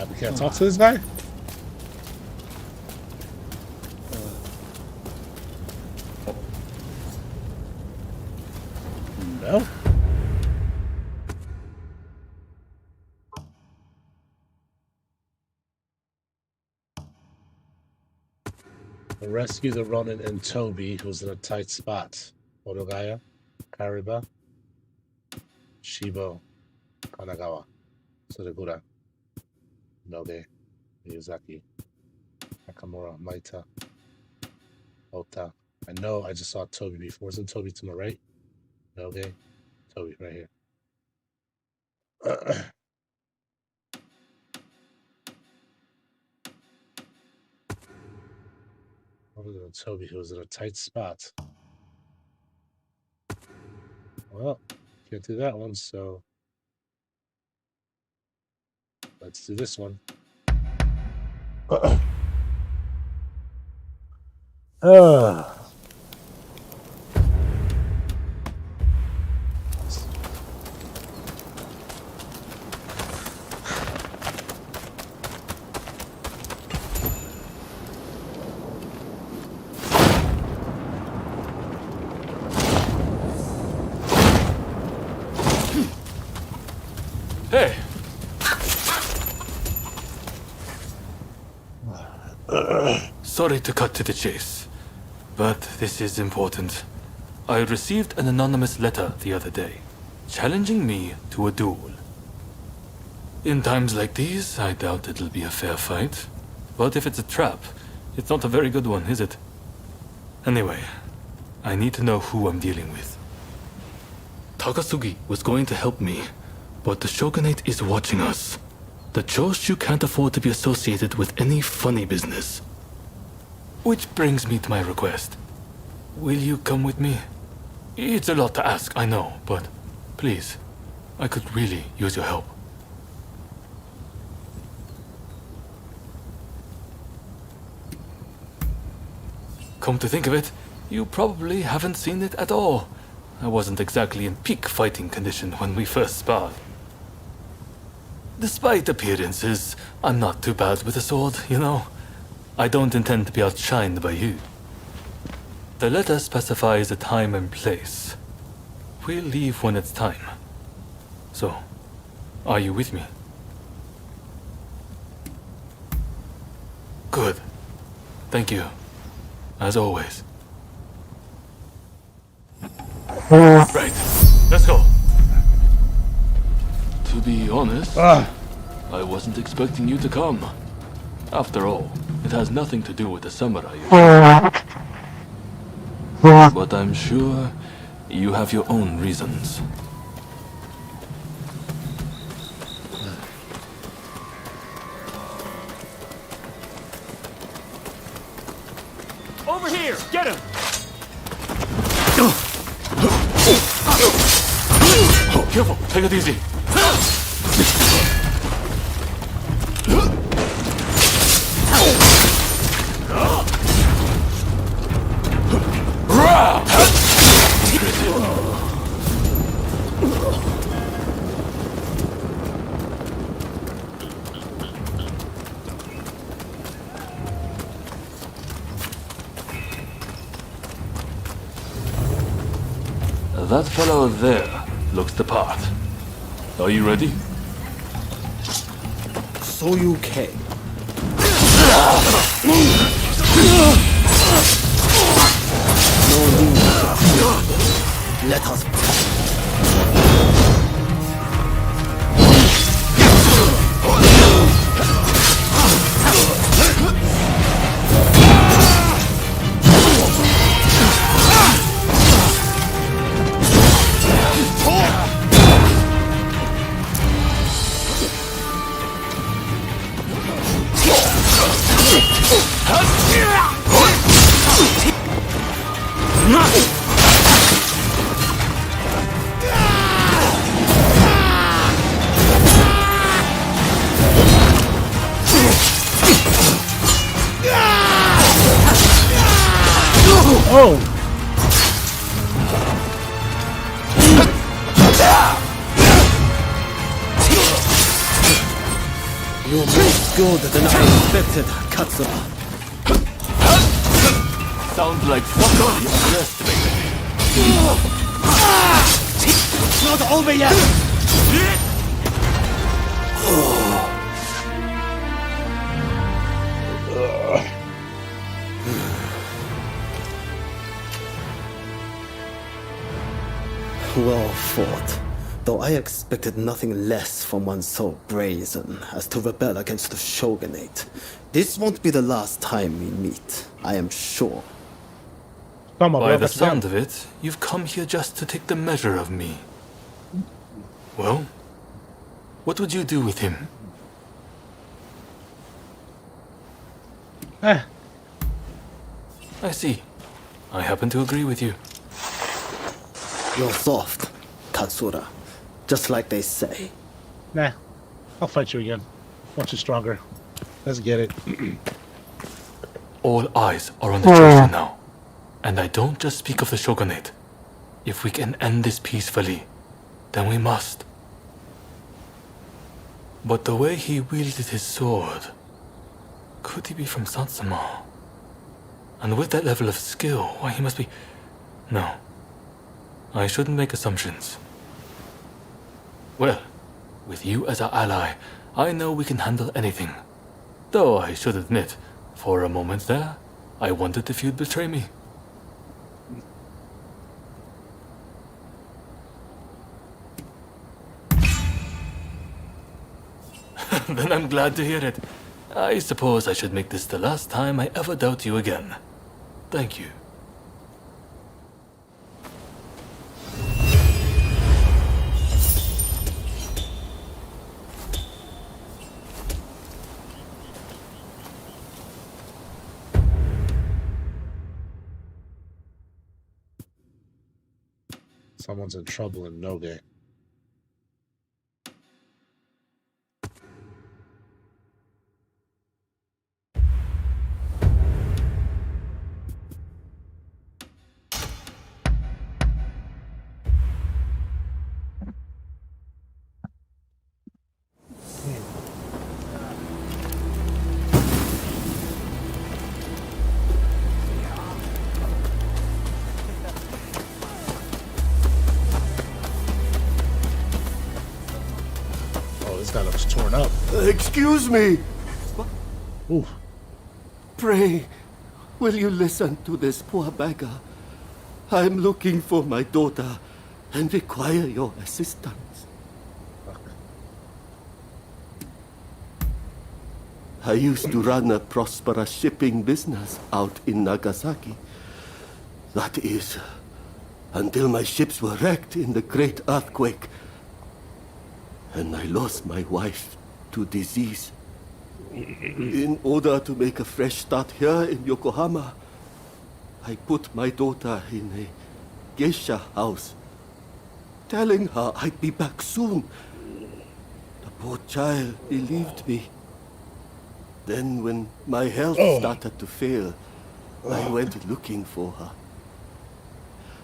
We can't talk to this guy? No? Rescue the Ronin and Toby, who's in a tight spot. Odogaya, Kariba, Shibo, Kanagawa, Surigura, Noge, Miyazaki, Nakamura, Maita, Ota. I know I just saw Toby before. Isn't Toby to my right? Noge, Toby right here. Other than Toby, who was in a tight spot. Well, can't do that one, so let's do this one. Hey! Sorry to cut to the chase, but this is important. I received an anonymous letter the other day, challenging me to a duel. In times like these, I doubt it'll be a fair fight. But if it's a trap, it's not a very good one, is it? Anyway, I need to know who I'm dealing with. Takasugi was going to help me, but the Shogunate is watching us. The Choshu can't afford to be associated with any funny business. Which brings me to my request. Will you come with me? It's a lot to ask, I know, but please, I could really use your help. Come to think of it, you probably haven't seen it at all. I wasn't exactly in peak fighting condition when we first sparred. Despite appearances, I'm not too bad with a sword, you know. I don't intend to be outshined by you. The letter specifies a time and place. We'll leave when it's time. So, are you with me? Good. Thank you. As always. Right. Let's go. To be honest, I wasn't expecting you to come. After all, it has nothing to do with the samurai. But I'm sure you have your own reasons. Over here! Get him! Careful! Take it easy! That fellow there looks the part. Are you ready? So you can. No need. Let us. Oh! You're more skilled than I expected, Katsura. Sounds like somebody underestimated me. It's not over yet! Well fought. Though I expected nothing less from one so brazen as to rebel against the shogunate. This won't be the last time we meet, I am sure. Come on, By bro. the Let's go. sound of it, you've come here just to take the measure of me. Well, what would you do with him? Eh, I see. I happen to agree with you. You're soft, Katsura. Just like they say. nah. I'll fight you again. Once you're stronger. Let's get it. All eyes are on the Joeshu now. And I don't just speak of the shogunate. If we can end this peacefully, then we must. But the way he wielded his sword, could he be from Satsuma? And with that level of skill, why he must be... No. I shouldn't make assumptions. Well, with you as our ally, I know we can handle anything. Though I should admit, for a moment there, I wanted the feud betray me. Then I'm glad to hear it. I suppose I should make this the last time I ever doubt you again. Thank you. Someone's in trouble in Noge. Oh, this guy looks torn up. Excuse me. Ooh. Pray, will you listen to this poor beggar? I'm looking for my daughter and require your assistance. I used to run a prosperous shipping business out in Nagasaki. That is, until my ships were wrecked in the great earthquake. And I lost my wife to disease. In order to make a fresh start here in Yokohama, I put my daughter in a geisha house, telling her I'd be back soon. The poor child believed me. Then when my health started to fail, I went looking for her.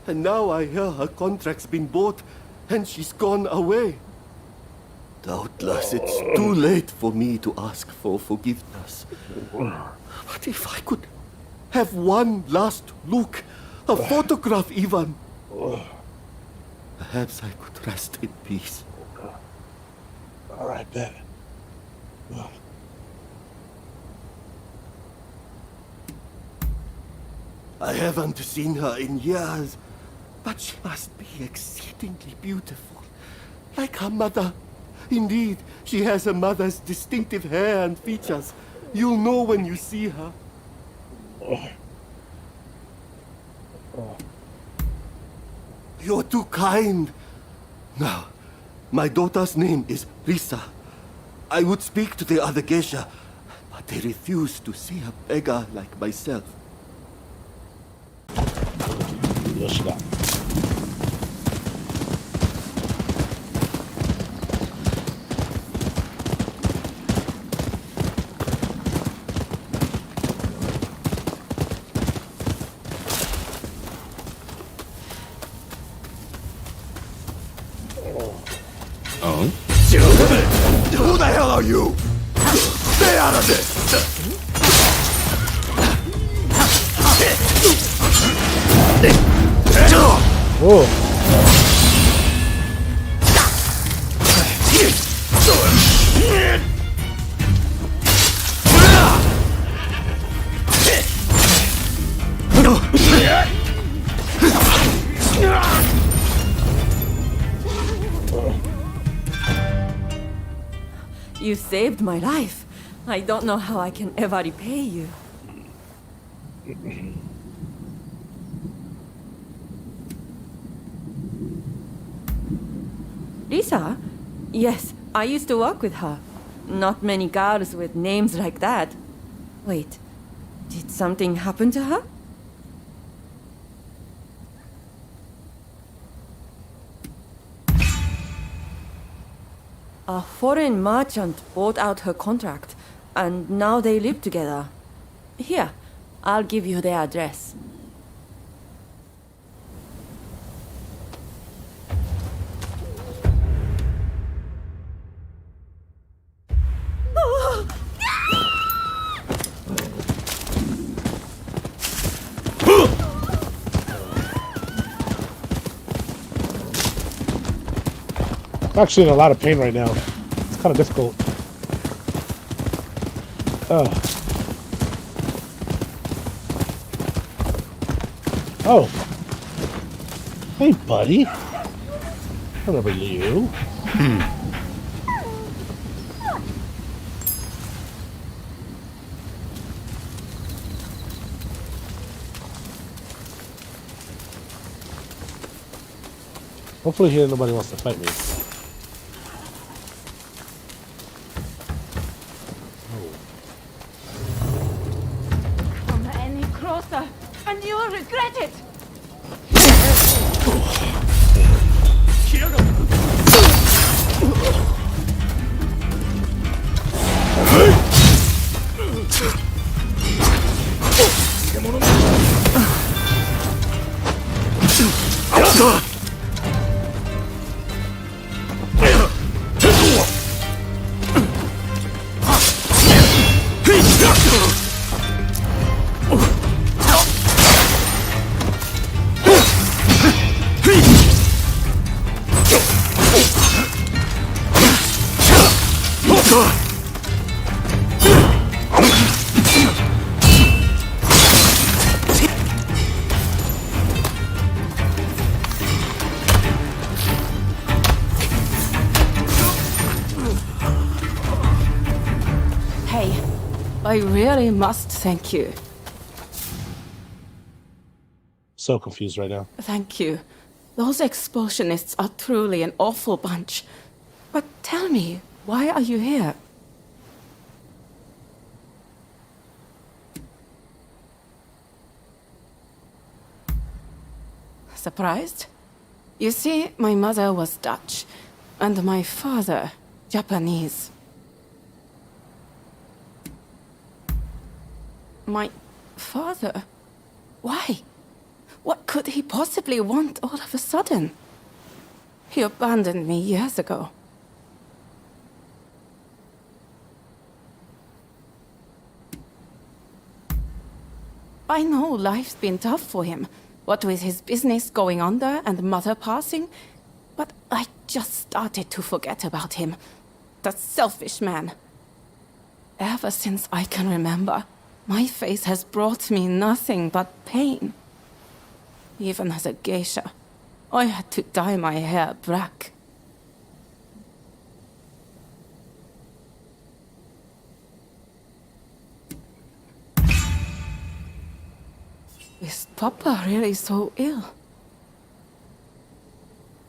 And now I hear her contract's been bought and she's gone away. Doubtless it's too late for me to ask for forgiveness. But if I could have one last look, a photograph even, perhaps I could rest in peace. All right, bet. I haven't seen her in years, but she must be exceedingly beautiful, like her mother. Indeed, she has her mother's distinctive hair and features. You'll know when you see her. You're too kind. Now, my daughter's name is Risa. I would speak to the other geisha, but they refuse to see a beggar like myself. What she got? Who the hell are you? out of this! Whoa. You saved my life. I don't know how I can ever repay you. Lisa? Yes, I used to work with her. Not many girls with names like that. Wait, did something happen to her? A foreign merchant bought out her contract, and now they live together. Here, I'll give you their address. I'm actually in a lot of pain right now. It's kind of difficult. Oh. Hey, buddy. I remember you. Hopefully here nobody wants to fight me. Come any closer, and you'll regret it! Hey, I really must thank you. So confused right now. Thank you. Those expulsionists are truly an awful bunch. But tell me, why are you here? Surprised? You see, my mother was Dutch, and my father, Japanese. My father? Why? What could he possibly want all of a sudden? He abandoned me years ago. I know life's been tough for him, what with his business going under and mother passing, but I just started to forget about him. That selfish man. Ever since I can remember, my face has brought me nothing but pain. Even as a geisha, I had to dye my hair black. Is Papa really so ill?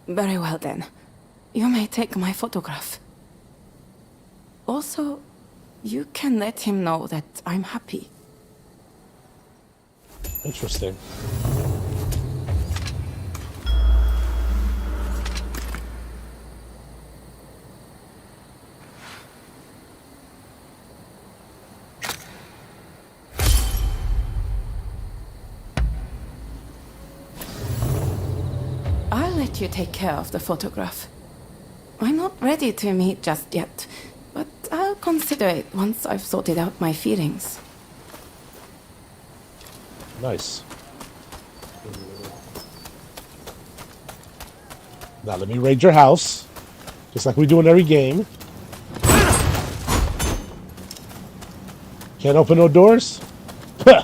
Very well then. You may take my photograph. Also, you can let him know that I'm happy. Interesting. I'll let you take care of the photograph. I'm not ready to meet just yet, but I'll consider it once I've sorted out my feelings. Nice. Now let me raid your house. Just like we do in every game. Can't open no doors? Huh.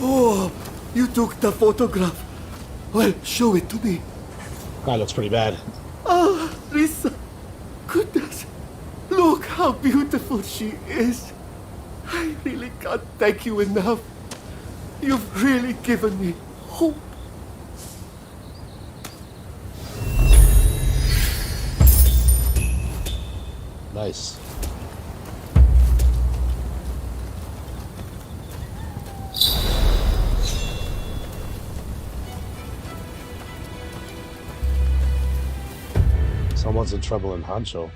Oh, you took the photograph. Well, show it to me. That looks pretty bad. Ah, Lisa. Goodness. Look how beautiful she is. I really can't thank you enough. You've really given me hope. Nice. Someone's in trouble in Hancho.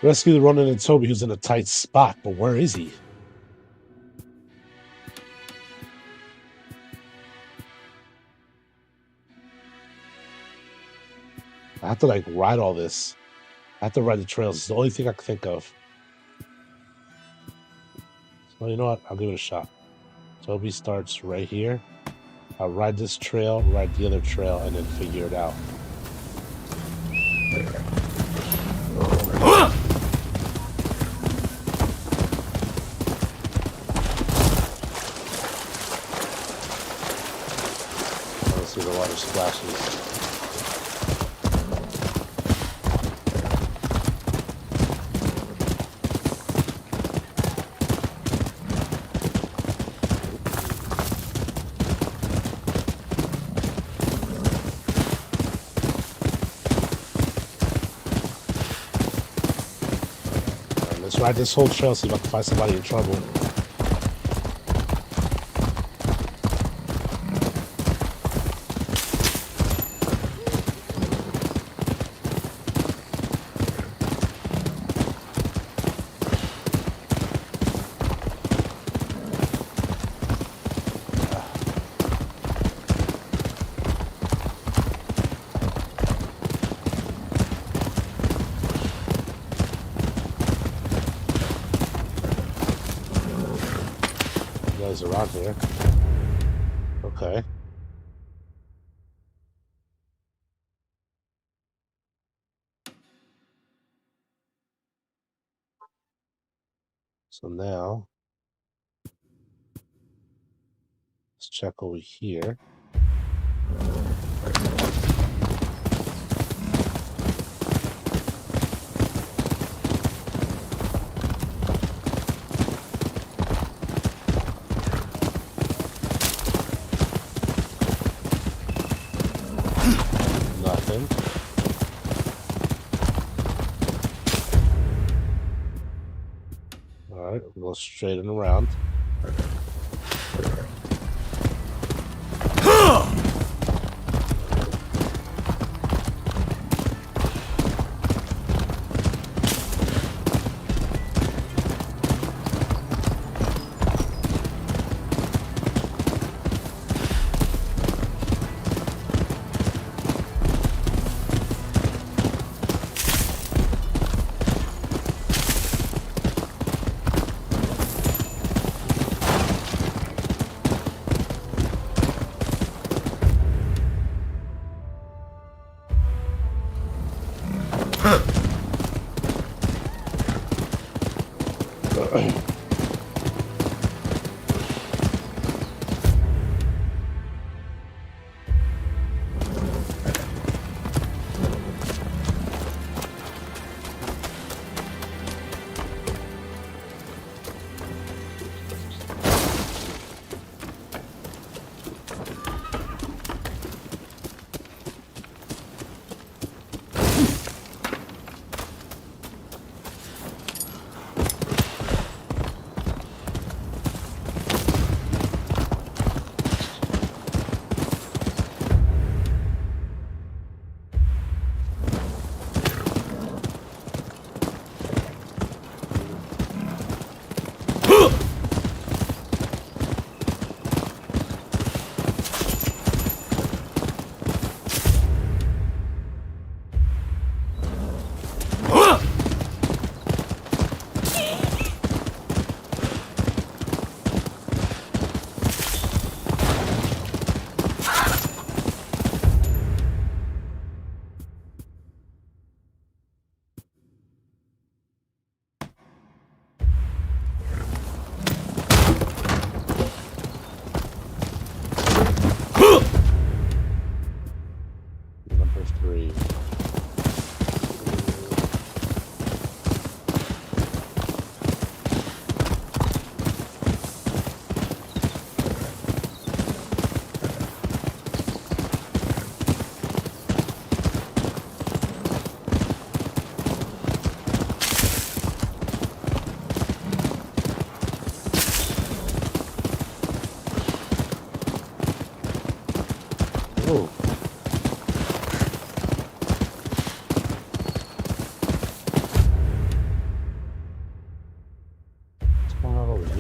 Rescue the Ronin and Toby, who's in a tight spot, but where is he? I have to like ride all this. I have to ride the trails. It's the only thing I can think of. So you know what? I'll give it a shot. Toby starts right here. I'll ride this trail, ride the other trail, and then figure it out. Let's see the water splashes. Let's ride this whole trail, see if I can find somebody in trouble. Guys around here. Okay. So now let's check over here. Nothing. All right, we'll go straight and around.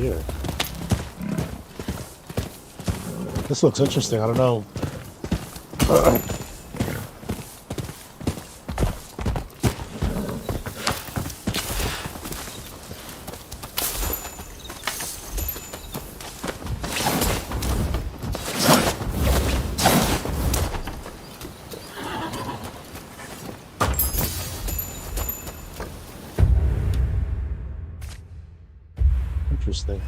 here? This looks interesting. I don't know. Interesting.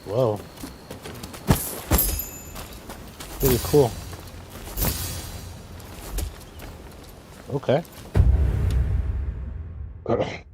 Whoa. Pretty cool. Okay. Nice.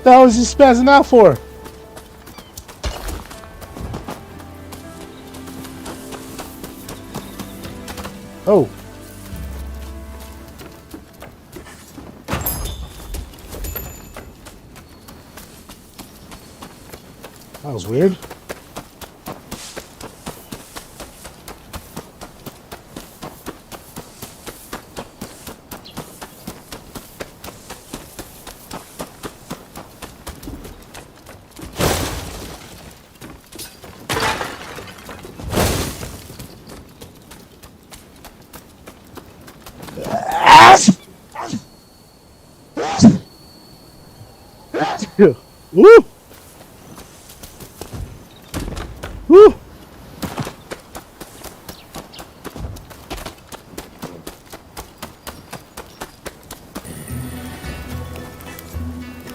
The hell is he spazzing out for? Oh. That was weird. Woo! Woo!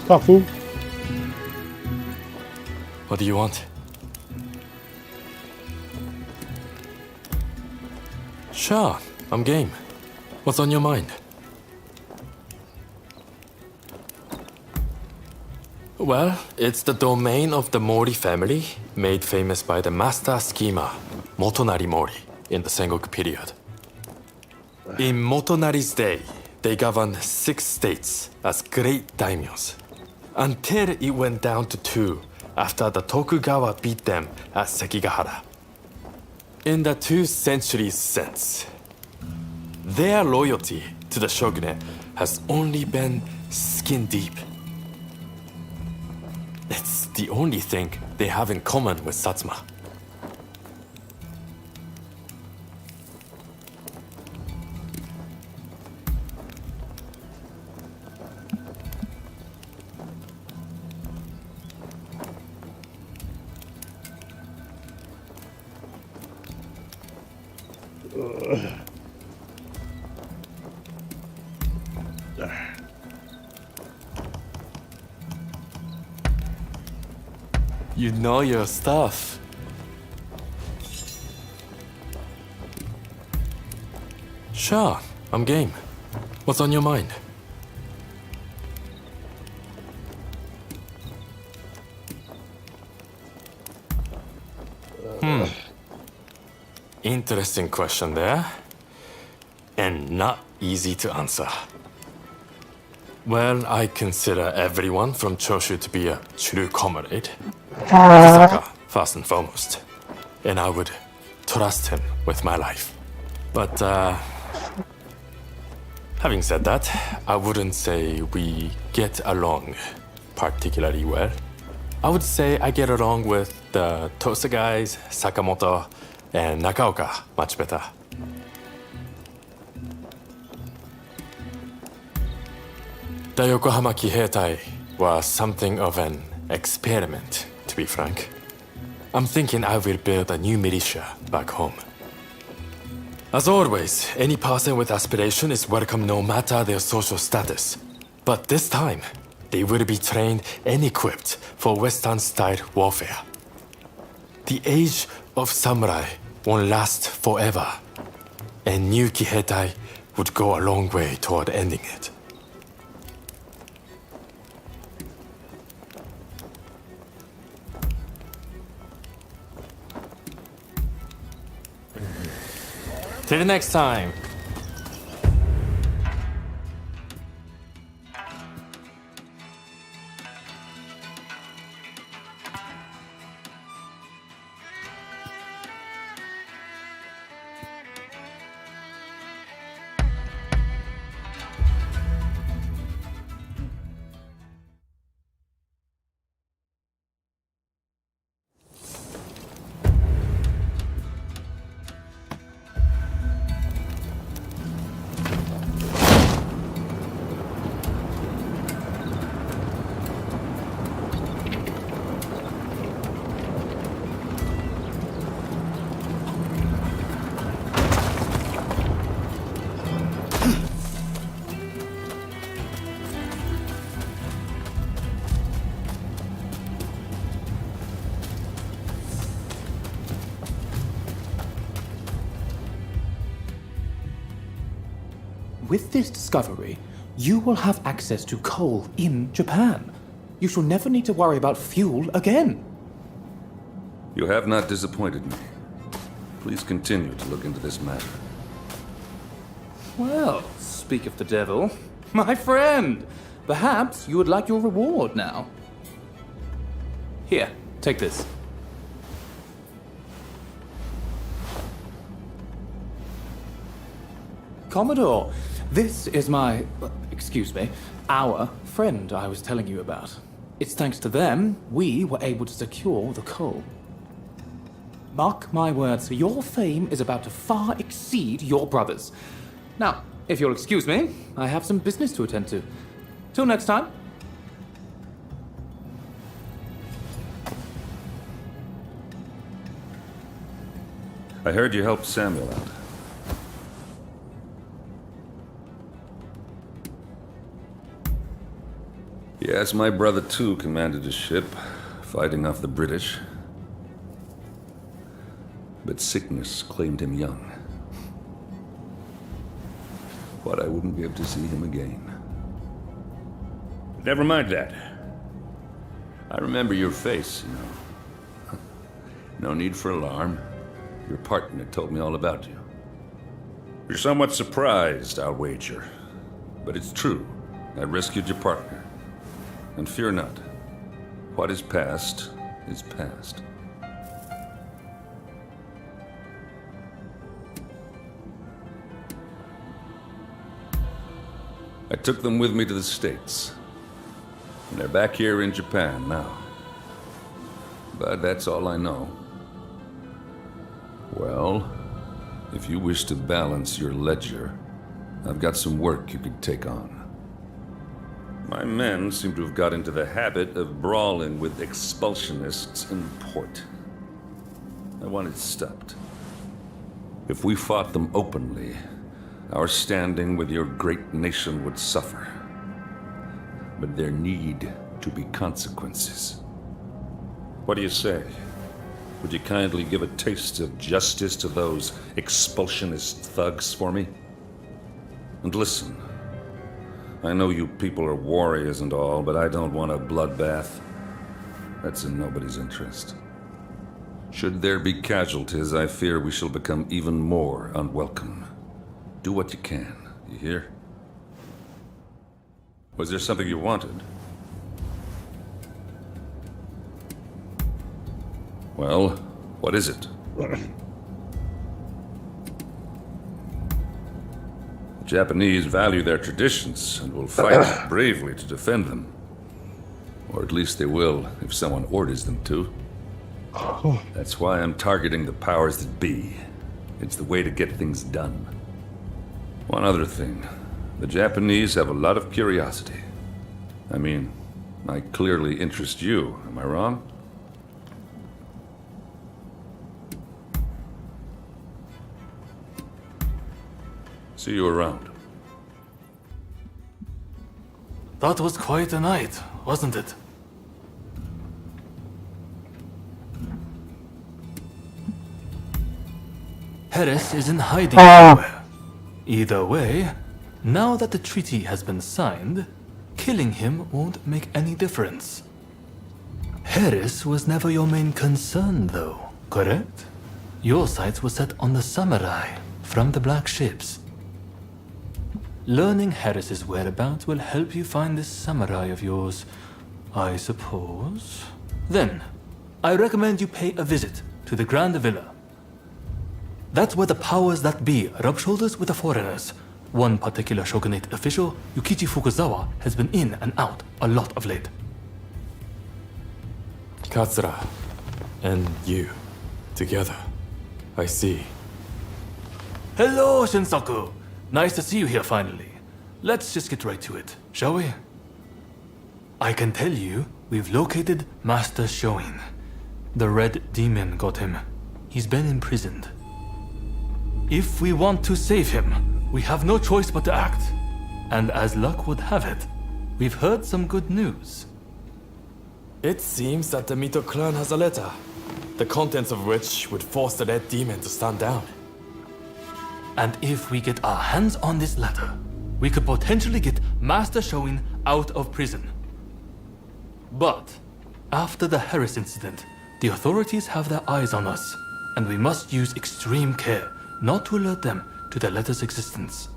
Talk, fool. What do you want? Sure, I'm game. What's on your mind? Well, it's the domain of the Mori family, made famous by the master schemer, Motonari Mori, in the Sengoku period. In Motonari's day, they governed 6 states as great daimyos, until it went down to 2 after the Tokugawa beat them at Sekigahara. In the 2 centuries since, their loyalty to the shogunate has only been skin deep. It's the only thing they have in common with Satsuma. You know your stuff. Sure, I'm game. What's on your mind? Interesting question there. And not easy to answer. Well, I consider everyone from Choshu to be a true comrade. Kisaka, first and foremost. And I would trust him with my life. But, having said that, I wouldn't say we get along particularly well. I would say I get along with the Tosa guys, Sakamoto, and Nakaoka much better. The Yokohama Kiheitai was something of an experiment, to be frank. I'm thinking I will build a new militia back home. As always, any person with aspiration is welcome no matter their social status. But this time, they will be trained and equipped for Western-style warfare. The age of samurai won't last forever. And new Kiheitai would go a long way toward ending it. Till the next time. With this discovery, you will have access to coal in Japan. You shall never need to worry about fuel again. You have not disappointed me. Please continue to look into this matter. Well, speak of the devil. My friend, perhaps you would like your reward now. Here, take this. Commodore, this is our friend I was telling you about. It's thanks to them we were able to secure the coal. Mark my words, your fame is about to far exceed your brother's. Now, if you'll excuse me, I have some business to attend to. Till next time. I heard you helped Samuel out. Yes, my brother too commanded a ship, fighting off the British. But sickness claimed him young. Thought I wouldn't be able to see him again. Never mind that. I remember your face, you know. No need for alarm. Your partner told me all about you. You're somewhat surprised, I'll wager. But it's true. I rescued your partner. And fear not. What is past is past. I took them with me to the States. And they're back here in Japan now. But that's all I know. Well, if you wish to balance your ledger, I've got some work you could take on. My men seem to have got into the habit of brawling with expulsionists in port. I want it stopped. If we fought them openly, our standing with your great nation would suffer. But there need to be consequences. What do you say? Would you kindly give a taste of justice to those expulsionist thugs for me? And listen, I know you people are warriors and all, but I don't want a bloodbath. That's in nobody's interest. Should there be casualties, I fear we shall become even more unwelcome. Do what you can, you hear? Was there something you wanted? Well, what is it? The Japanese value their traditions and will fight bravely to defend them. Or at least they will if someone orders them to. That's why I'm targeting the powers that be. It's the way to get things done. One other thing. The Japanese have a lot of curiosity. I mean, I clearly interest you, am I wrong? See you around. That was quite a night, wasn't it? Harris isn't hiding anywhere. Either way, now that the treaty has been signed, killing him won't make any difference. Harris was never your main concern, though, correct? Your sights were set on the samurai from the black ships. Learning Harris's whereabouts will help you find this samurai of yours, I suppose. Then, I recommend you pay a visit to the Grand Villa. That's where the powers that be rub shoulders with the foreigners. One particular shogunate official, Yukichi Fukuzawa, has been in and out a lot of late. Katsura and you together. I see. Hello, Shinsaku. Nice to see you here finally. Let's just get right to it, shall we? I can tell you, we've located Master Shoin. The Red Demon got him. He's been imprisoned. If we want to save him, we have no choice but to act. And as luck would have it, we've heard some good news. It seems that the Mito clan has a letter, the contents of which would force the Red Demon to stand down. And if we get our hands on this letter, we could potentially get Master Shoin out of prison. But after the Harris incident, the authorities have their eyes on us, and we must use extreme care not to alert them to the letter's existence.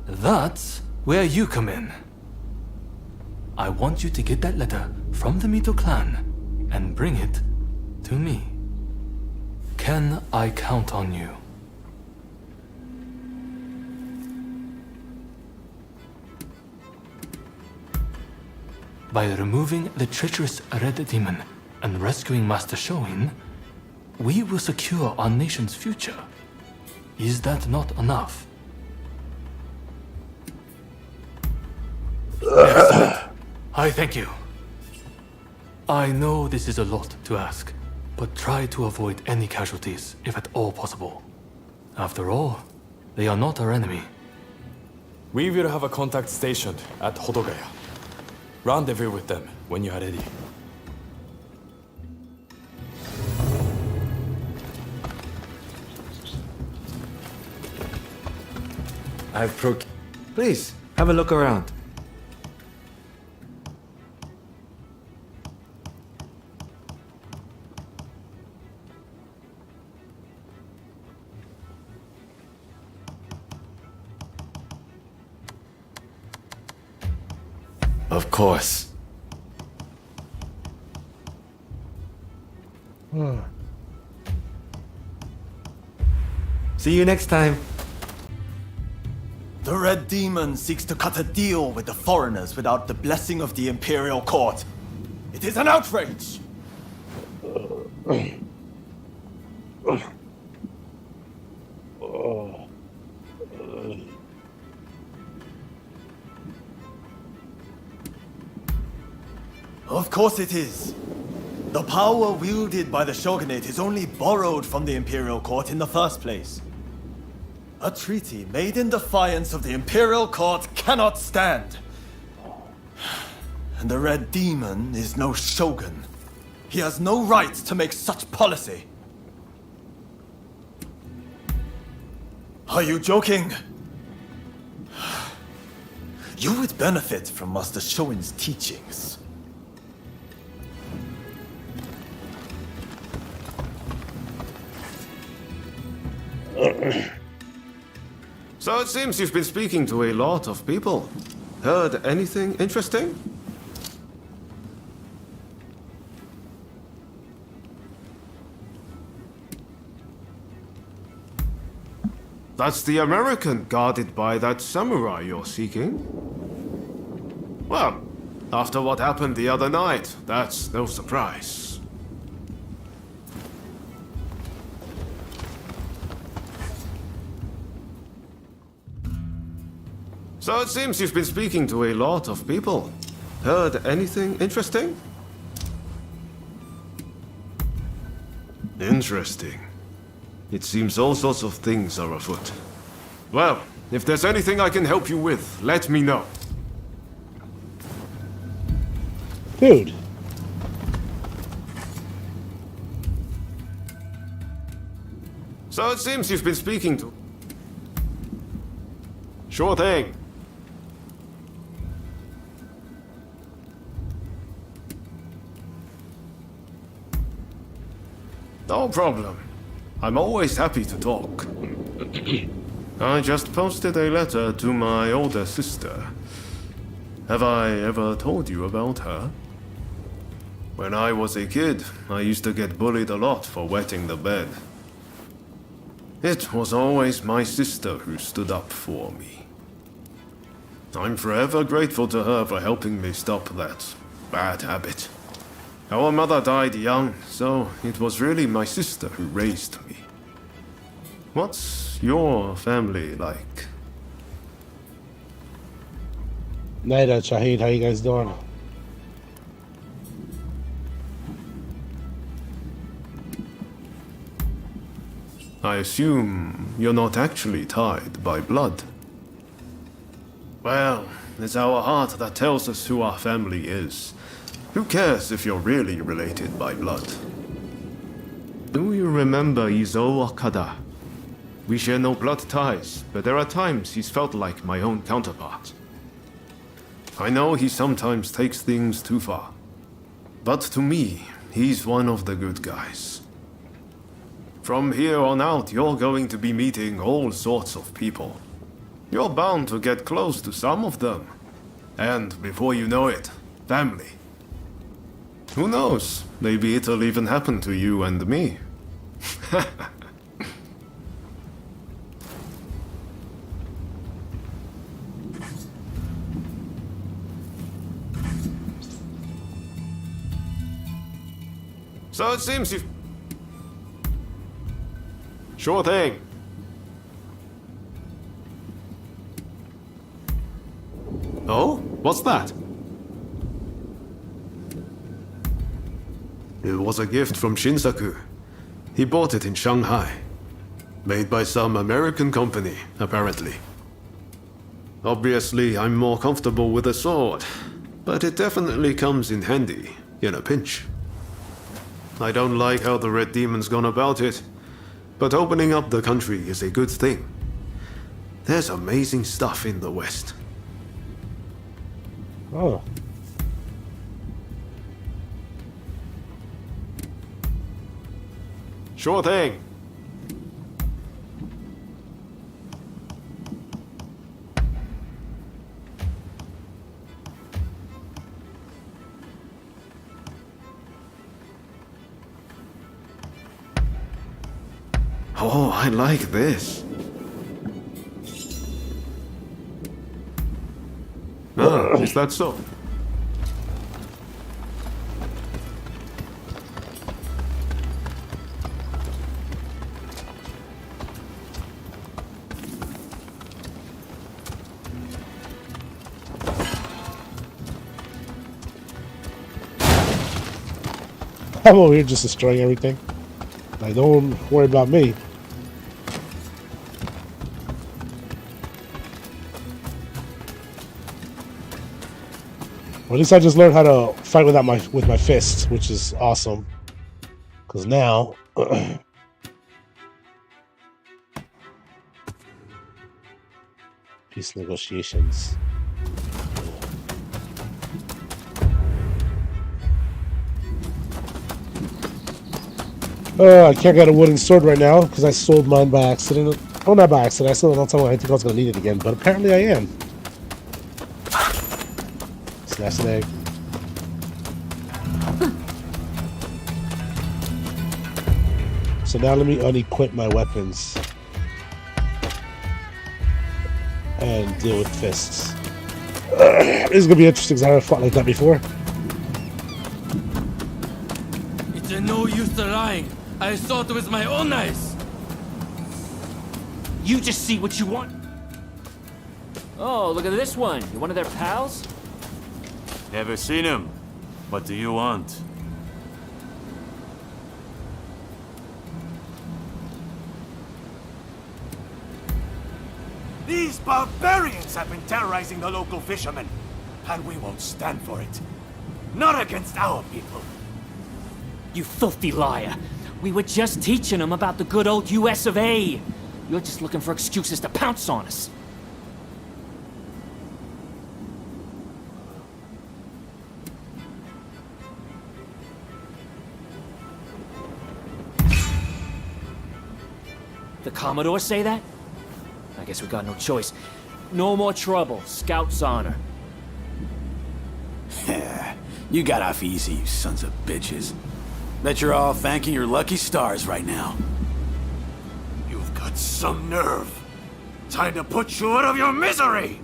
That's where you come in. I want you to get that letter from the Mito clan and bring it to me. Can I count on you? By removing the treacherous Red Demon and rescuing Master Shoin, we will secure our nation's future. Is that not enough? Excellent. I thank you. I know this is a lot to ask, but try to avoid any casualties if at all possible. After all, they are not our enemy. We will have a contact stationed at Hodogaya. Rendezvous with them when you are ready. Please, have a look around. Of course. See you next time. The Red Demon seeks to cut a deal with the foreigners without the blessing of the Imperial Court. It is an outrage! Of course it is. The power wielded by the Shogunate is only borrowed from the Imperial Court in the first place. A treaty made in defiance of the Imperial Court cannot stand. And the Red Demon is no shogun. He has no right to make such policy. Are you joking? You would benefit from Master Shoin's teachings. So it seems you've been speaking to a lot of people. Heard anything interesting? That's the American guarded by that samurai you're seeking. Well, after what happened the other night, that's no surprise. So it seems you've been speaking to a lot of people. Heard anything interesting? Interesting. It seems all sorts of things are afoot. Well, if there's anything I can help you with, let me know. Dude. So it seems you've been speaking to... Sure thing. No problem. I'm always happy to talk. I just posted a letter to my older sister. Have I ever told you about her? When I was a kid, I used to get bullied a lot for wetting the bed. It was always my sister who stood up for me. I'm forever grateful to her for helping me stop that bad habit. Our mother died young, so it was really my sister who raised me. What's your family like? Night, Shahid. How you guys doing? I assume you're not actually tied by blood. Well, it's our heart that tells us who our family is. Who cares if you're really related by blood? Do you remember Izo Okada? We share no blood ties, but there are times he's felt like my own counterpart. I know he sometimes takes things too far, but to me, he's one of the good guys. From here on out, you're going to be meeting all sorts of people. You're bound to get close to some of them. And before you know it, family. Who knows? Maybe it'll even happen to you and me. So it seems you've... Sure thing. Oh? What's that? It was a gift from Shinsaku. He bought it in Shanghai. Made by some American company, apparently. Obviously, I'm more comfortable with a sword, but it definitely comes in handy, in a pinch. I don't like how the Red Demon's gone about it, but opening up the country is a good thing. There's amazing stuff in the West. Oh. Sure thing. Oh, I like this. Ah, is that so? I'm over here just destroying everything. Like, don't worry about me. Or at least I just learned how to fight with my fists, which is awesome. Because now, peace negotiations. I can't get a wooden sword right now because I sold mine by accident. Oh, not by accident. I sold it on time. I think I was going to need it again, but apparently I am. Snaps an egg. So now let me unequip my weapons and deal with fists. This is going to be interesting because I haven't fought like that before. It's no use lying. I saw it with my own eyes. You just see what you want. Oh, look at this one. You one of their pals? Never seen him. What do you want? These barbarians have been terrorizing the local fishermen, and we won't stand for it. Not against our people. You filthy liar. We were just teaching him about the good old US of A. You're just looking for excuses to pounce on us. The Commodore say that? I guess we got no choice. No more trouble. Scout's honor. You got off easy, you sons of bitches. Bet you're all thanking your lucky stars right now. You've got some nerve. Time to put you out of your misery!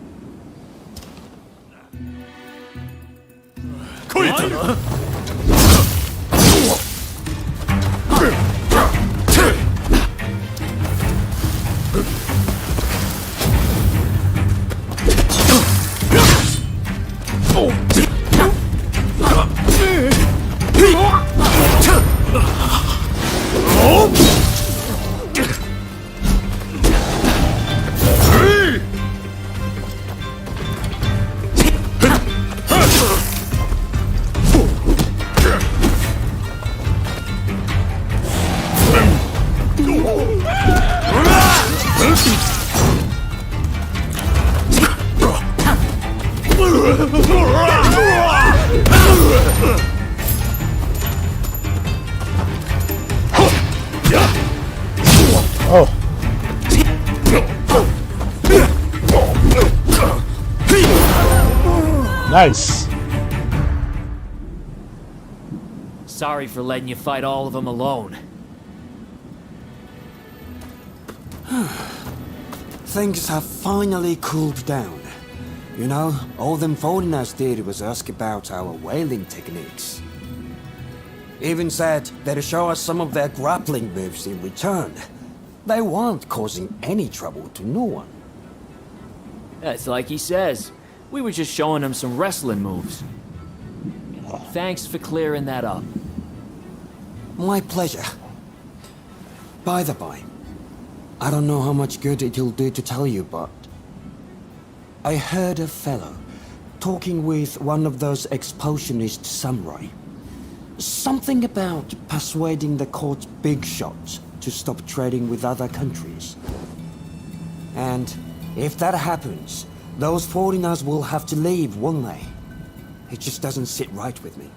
Oh. Nice. Sorry for letting you fight all of them alone. Things have finally cooled down. You know, all them foreigners did was ask about our whaling techniques. Even said they'd show us some of their grappling moves in return. They weren't causing any trouble to no one. That's like he says. We were just showing him some wrestling moves. Thanks for clearing that up. My pleasure. By the by, I don't know how much good it'll do to tell you, but I heard a fellow talking with one of those expulsionist samurai. Something about persuading the court's big shots to stop trading with other countries. And if that happens, those foreigners will have to leave, won't they? It just doesn't sit right with me.